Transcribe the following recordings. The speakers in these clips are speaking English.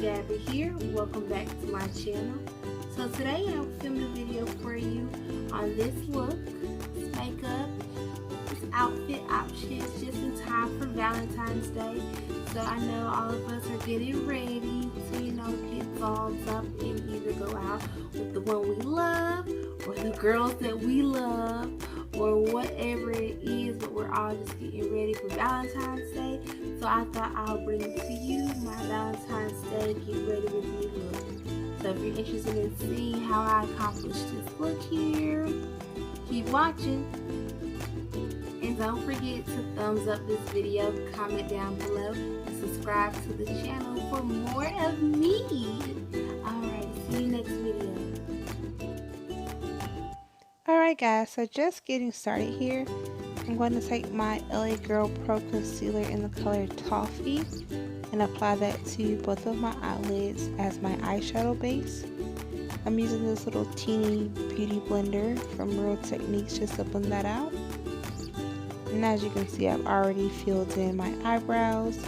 Gabby here. Welcome back to my channel. So today I'm filming a video for you on this look, this makeup, this outfit options just in time for Valentine's Day. So I know all of us are getting ready to, get dolled up and either go out with the one we love or the girls that we love or whatever it is, but we're all just getting ready for Valentine's Day. So I thought I'll bring to you my Valentine's Day get ready with me look. So if you're interested in seeing how I accomplished this look here, keep watching. And don't forget to thumbs up this video, comment down below, and subscribe to the channel for more of me. Alright, see you next video. Alright guys, so just getting started here. I'm going to take my LA Girl Pro Concealer in the color Toffee and apply that to both of my eyelids as my eyeshadow base. I'm using this little teeny beauty blender from Real Techniques just to blend that out. And as you can see, I've already filled in my eyebrows.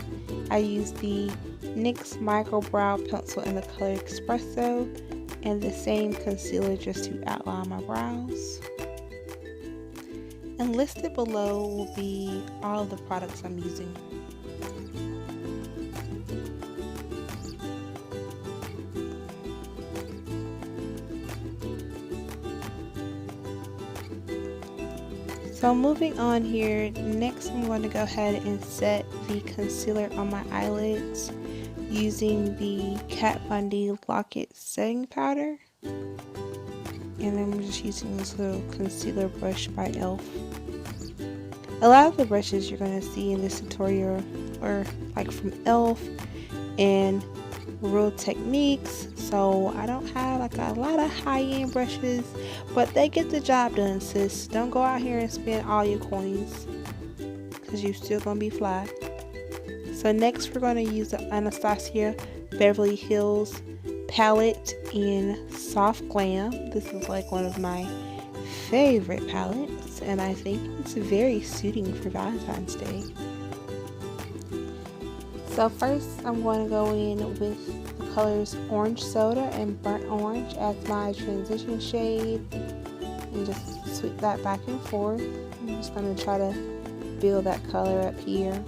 I used the NYX Micro Brow Pencil in the color Espresso and the same concealer just to outline my brows. And listed below will be all of the products I'm using. So moving on here, next I'm going to go ahead and set the concealer on my eyelids using the Kat Von D Lock-It setting powder. And I'm just using this little concealer brush by e.l.f. A lot of the brushes you're going to see in this tutorial are like from e.l.f. and Real Techniques, so I don't have like a lot of high-end brushes, but they get the job done, sis. Don't go out here and spend all your coins because you're still going to be fly. So next we're going to use the Anastasia Beverly Hills palette in Soft Glam. This is like one of my favorite palettes, and I think it's very suiting for Valentine's Day. So first I'm going to go in with the colors Orange Soda and Burnt Orange as my transition shade and just sweep that back and forth. I'm just going to try to build that color up here.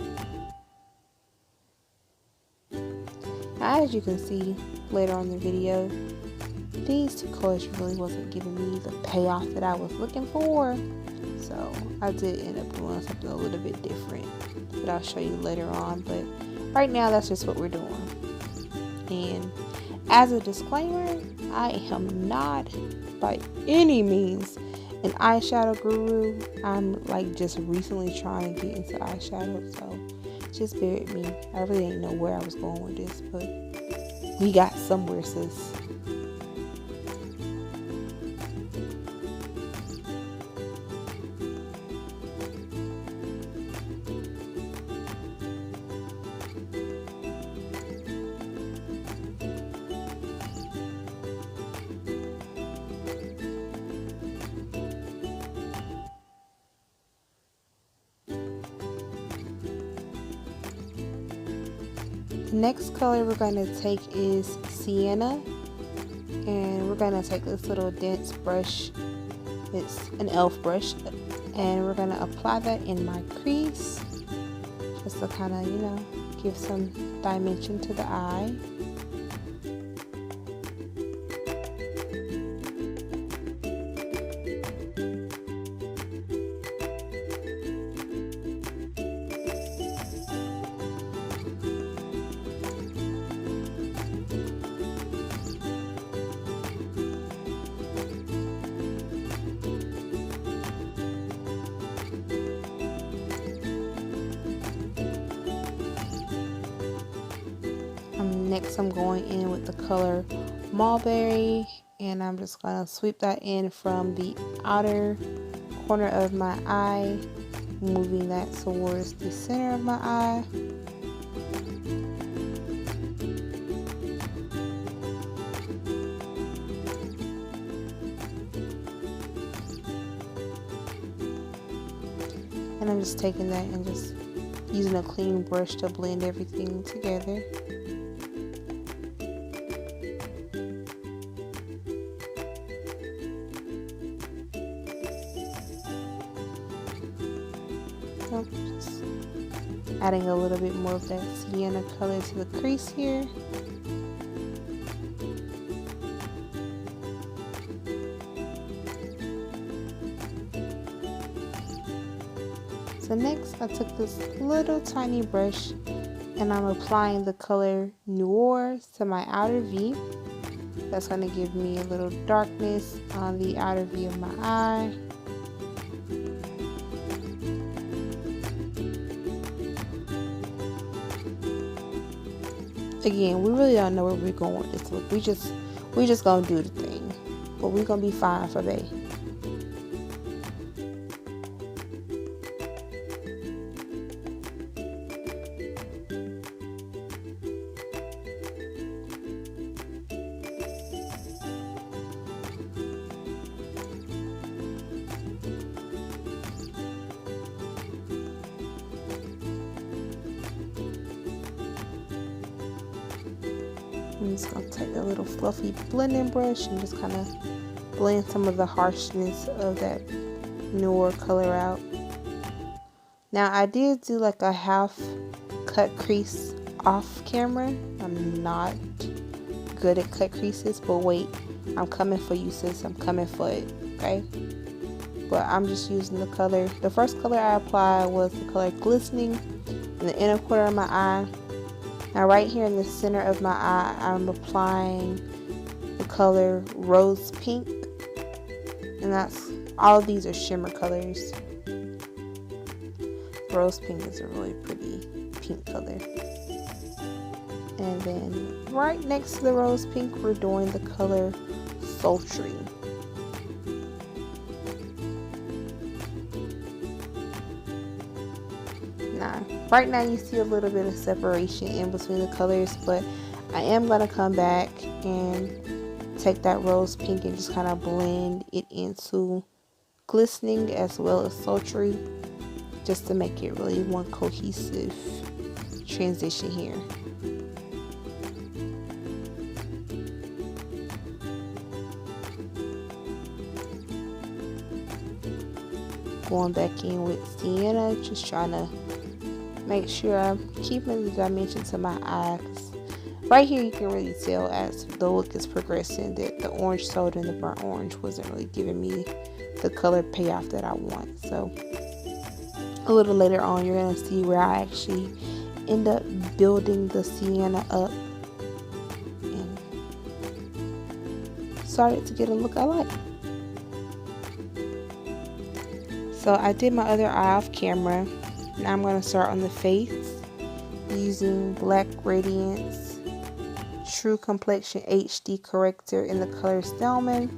Now, as you can see later on in the video, these two colors really wasn't giving me the payoff that I was looking for. So I did end up doing something a little bit different that I'll show you later on. But right now, that's just what we're doing. And as a disclaimer, I am not by any means an eyeshadow guru. I'm like just recently trying to get into eyeshadow, so just bear with me. I really didn't know where I was going with this, but we got somewhere, sis. The next color we're going to take is Sienna, and we're going to take this little dense brush. It's an e.l.f. brush, and we're going to apply that in my crease just to kind of, give some dimension to the eye. Next I'm going in with the color Mulberry, and I'm just going to sweep that in from the outer corner of my eye, moving that towards the center of my eye. And I'm just taking that and just using a clean brush to blend everything together. Adding a little bit more of that sienna color to the crease here. So next I took this little tiny brush and I'm applying the color Noir to my outer V. That's going to give me a little darkness on the outer V of my eye. Again, we really don't know where we're going with this look. We just gonna do the thing, but we're gonna be fine for Bay. I'm just going to take a little fluffy blending brush and just kind of blend some of the harshness of that Noir color out. Now I did do like a half cut crease off camera. I'm not good at cut creases, but wait, I'm coming for you, sis. I'm coming for it, okay? But I'm just using the color. The first color I applied was the color Glistening in the inner corner of my eye. Now right here in the center of my eye, I'm applying the color Rose Pink. And that's, all of these are shimmer colors. Rose Pink is a really pretty pink color. And then right next to the Rose Pink, we're doing the color Sultry. Right now you see a little bit of separation in between the colors, but I am going to come back and take that Rose Pink and just kind of blend it into Glistening as well as Sultry, just to make it really one cohesive transition here. Going back in with Sienna, just trying to make sure I'm keeping the dimension to my eye. Right here you can really tell as the look is progressing that the orange soda and the burnt orange wasn't really giving me the color payoff that I want. So a little later on you're going to see where I actually end up building the sienna up and started to get a look I like. So I did my other eye off camera. Now I'm going to start on the face using Black Radiance True Complexion HD Corrector in the color Salmon.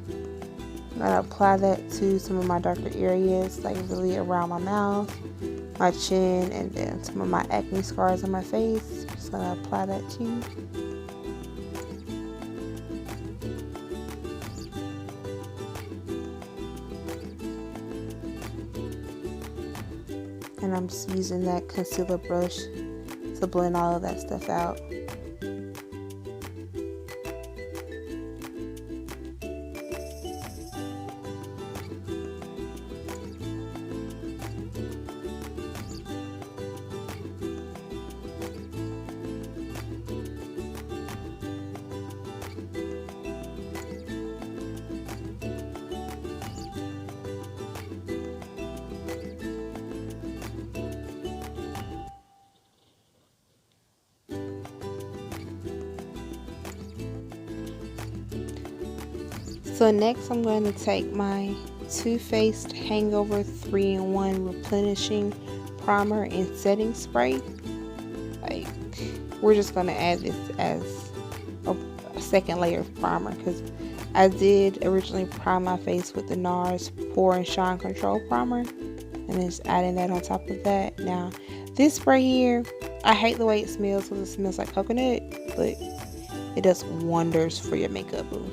I'm going to apply that to some of my darker areas, like really around my mouth, my chin, and then some of my acne scars on my face. Just going to apply that too. And I'm just using that concealer brush to blend all of that stuff out. So next I'm going to take my Too Faced Hangover 3-in-1 Replenishing Primer and Setting Spray. Like, we're just going to add this as a second layer of primer, because I did originally prime my face with the Nars Pore and Shine Control Primer, and just adding that on top of that. Now this spray here, I hate the way it smells because it smells like coconut, but it does wonders for your makeup, boo.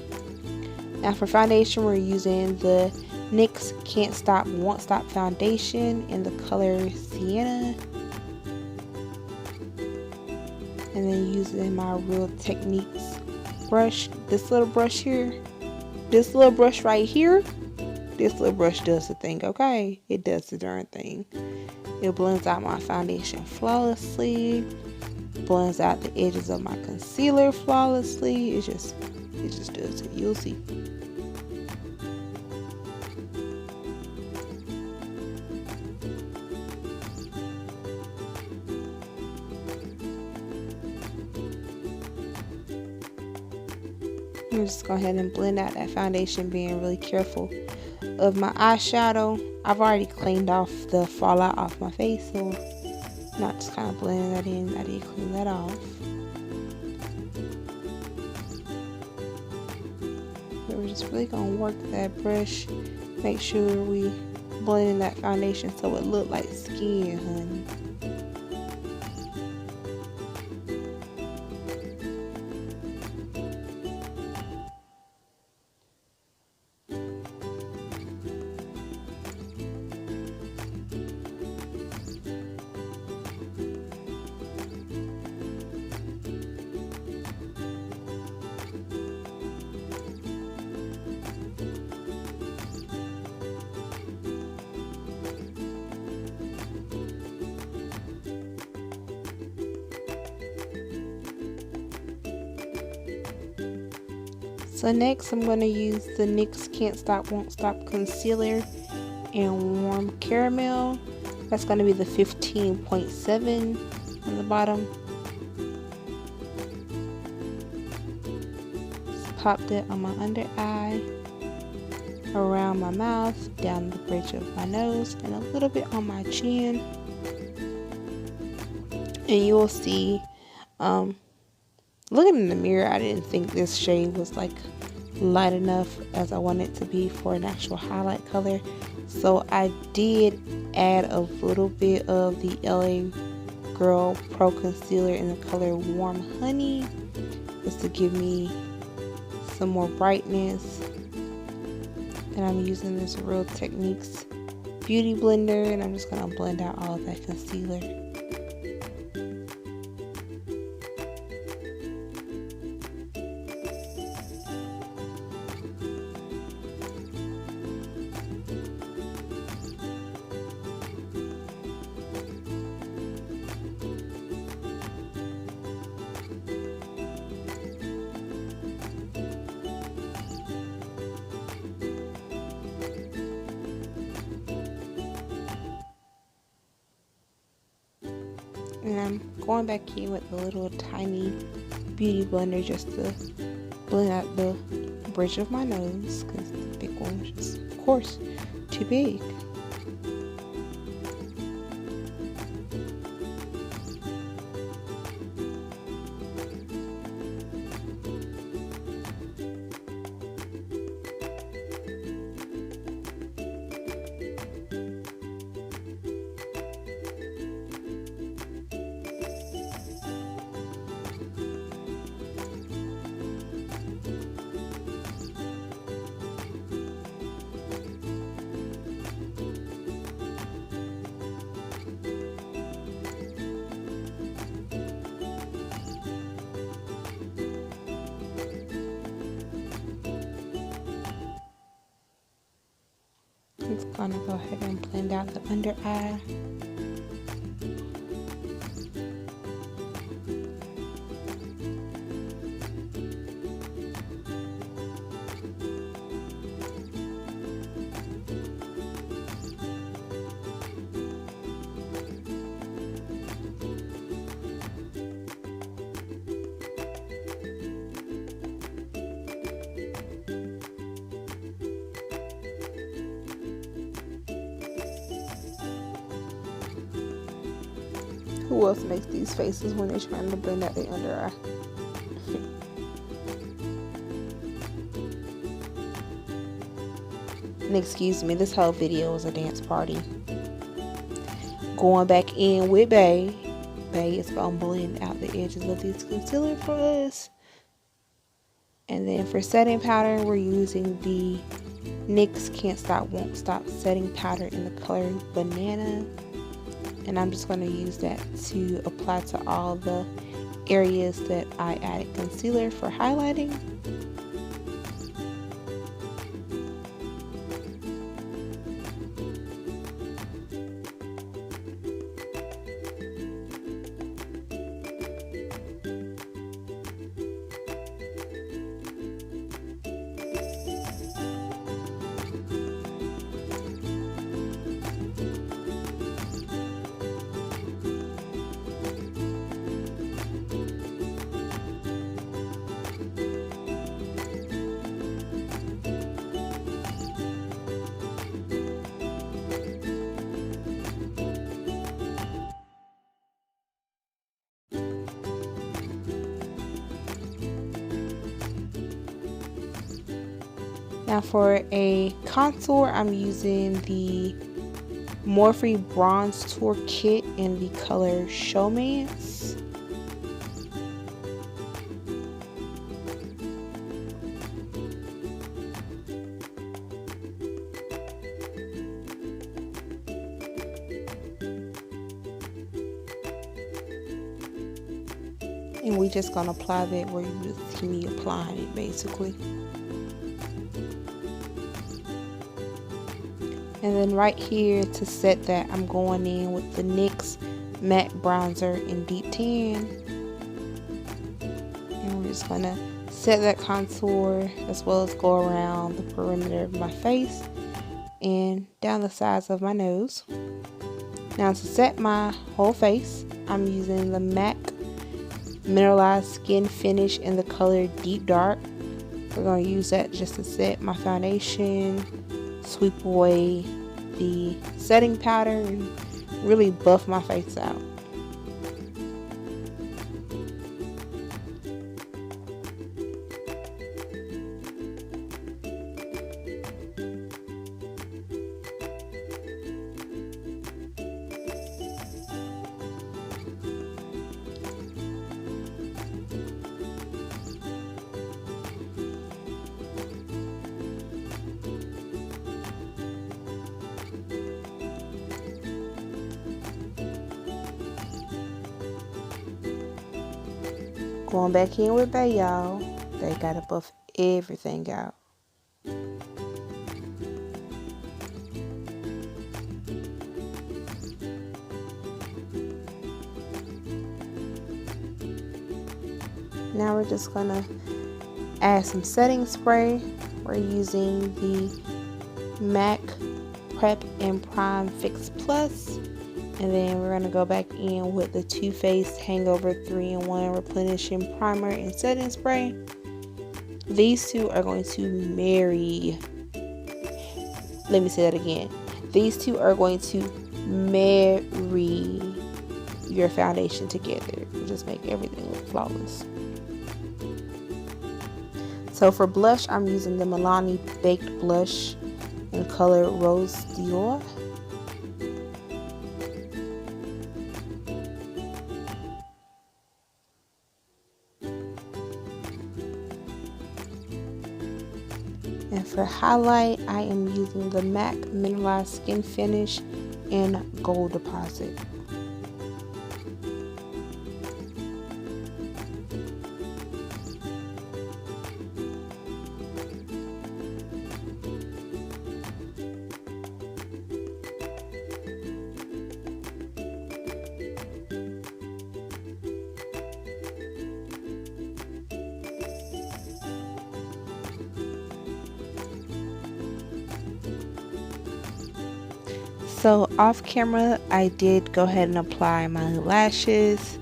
Now for foundation, we're using the NYX Can't Stop Won't Stop foundation in the color Sienna, and then using my Real Techniques brush. This little brush here, this little brush right here, this little brush does the thing, okay? It does the darn thing. It blends out my foundation flawlessly, blends out the edges of my concealer flawlessly. It just does it. You'll see. I'm just go ahead and blend out that foundation, being really careful of my eyeshadow. I've already cleaned off the fallout off my face, so not just kind of blending that in. I did clean that off. But we're just really gonna work that brush, make sure we blend in that foundation so it look like skin, honey. So next I'm going to use the NYX Can't Stop Won't Stop Concealer in Warm Caramel. That's going to be the 15.7 on the bottom. Just popped it on my under eye, around my mouth, down the bridge of my nose, and a little bit on my chin. And you will see, looking in the mirror, I didn't think this shade was like light enough as I wanted it to be for an actual highlight color. So I did add a little bit of the LA Girl Pro Concealer in the color Warm Honey, just to give me some more brightness. And I'm using this Real Techniques Beauty Blender, and I'm just going to blend out all of that concealer. And I'm going back in with a little tiny beauty blender just to blend out the bridge of my nose, because the big one was just, of course, too big. I'm just gonna go ahead and blend out the under eye. Who else makes these faces when they're trying to blend out their under eye? And excuse me, this whole video was a dance party. Going back in with Bay. Bay is going to blend out the edges of this concealer for us. And then for setting powder, we're using the NYX Can't Stop Won't Stop setting powder in the color Banana. And I'm just going to use that to apply to all the areas that I added concealer for highlighting. Now for a contour, I'm using the Morphe Brontour kit in the color Showmance. And we just gonna apply that where you just see me applying it basically. And then right here to set that, I'm going in with the NYX matte bronzer in deep tan. And we're just gonna set that contour as well as go around the perimeter of my face and down the sides of my nose. Now to set my whole face, I'm using the M.A.C Mineralize Skinfinish in the color Deep Dark. We're going to use that just to set my foundation, sweep away the setting powder, and really buff my face out. Going back in with that, y'all. They gotta buff everything out. Now we're just gonna add some setting spray. We're using the M.A.C Prep and Prime Fix Plus. And then we're going to go back in with the Too Faced Hangover 3-in-1 Replenishing Primer and Setting Spray. These two are going to marry. Let me say that again. These two are going to marry your foundation together. Just make everything look flawless. So for blush, I'm using the Milani Baked Blush in color Rose Dior. And for highlight, I am using the M.A.C Mineralize Skinfinish in Gold Deposit. So off camera, I did go ahead and apply my lashes.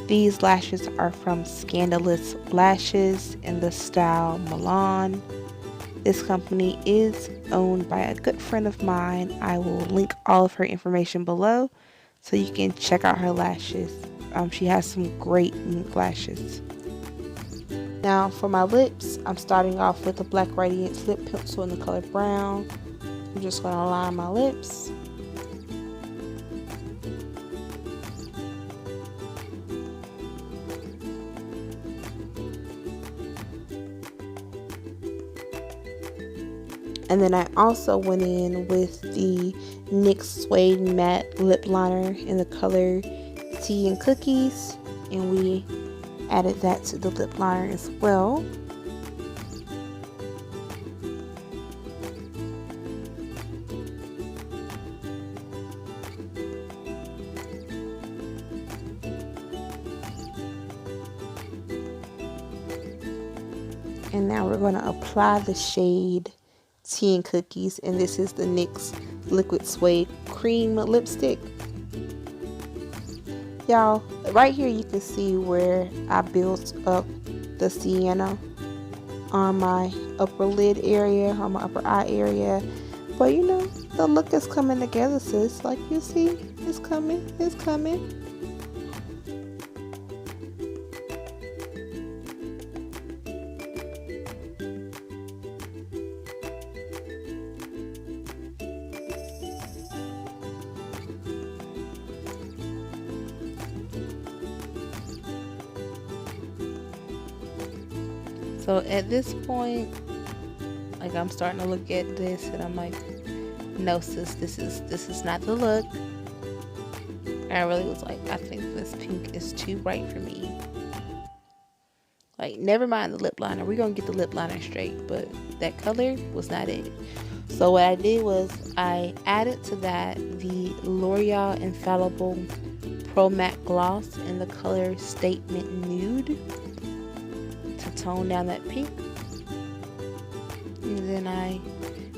These lashes are from Scandalous Lashes in the style Milan. This company is owned by a good friend of mine. I will link all of her information below so you can check out her lashes. She has some great unique lashes. Now for my lips, I'm starting off with a black Radiance lip pencil in the color brown. I'm just going to line my lips. And then I also went in with the NYX Suede Matte Lip Liner in the color Tea and Cookies. And we added that to the lip liner as well. And now we're going to apply the shade Tea and Cookies, and this is the NYX Liquid Suede Cream Lipstick. Y'all, right here you can see where I built up the Sienna on my upper lid area, on my upper eye area. But you know, the look is coming together, sis. Like you see, it's coming, it's coming. So at this point, like, I'm starting to look at this and I'm like, no sis, this is not the look. And I really was like, I think this pink is too bright for me. Like, never mind the lip liner, we're gonna get the lip liner straight, but that color was not it. So what I did was I added to that the L'Oreal Infallible Pro Matte Gloss in the color Statement Nude to tone down that pink. And then I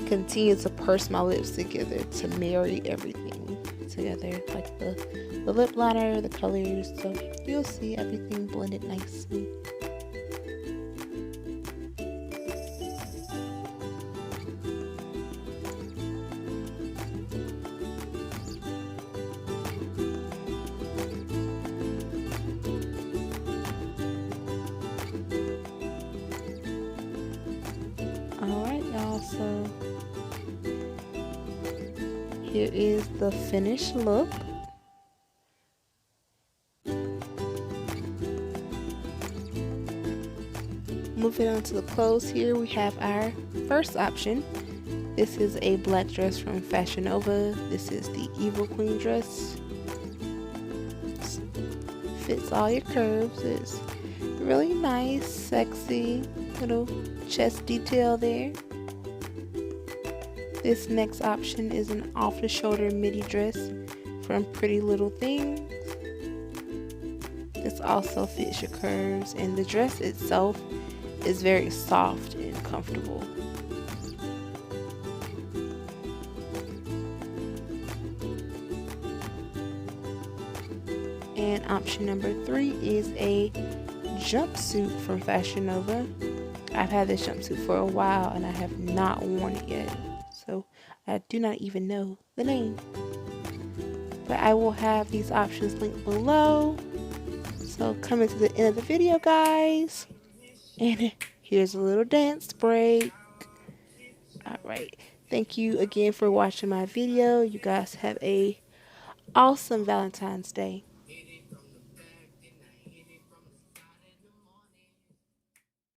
continue to purse my lips together to marry everything together, like the lip liner, the colors, so you'll see everything blended nicely. Alright y'all, so here is the finished look. Moving on to the clothes, here we have our first option. This is a black dress from Fashion Nova. This is the Evil Queen dress. Fits all your curves. It's really nice, sexy, little chest detail there. This next option is an off-the-shoulder midi dress from Pretty Little Things. This also fits your curves, and the dress itself is very soft and comfortable. And option number 3 is a jumpsuit from Fashion Nova. I've had this jumpsuit for a while and I have not worn it yet, so I do not even know the name. But I will have these options linked below. So coming to the end of the video, guys. And here's a little dance break. Alright, thank you again for watching my video. You guys have a awesome Valentine's Day.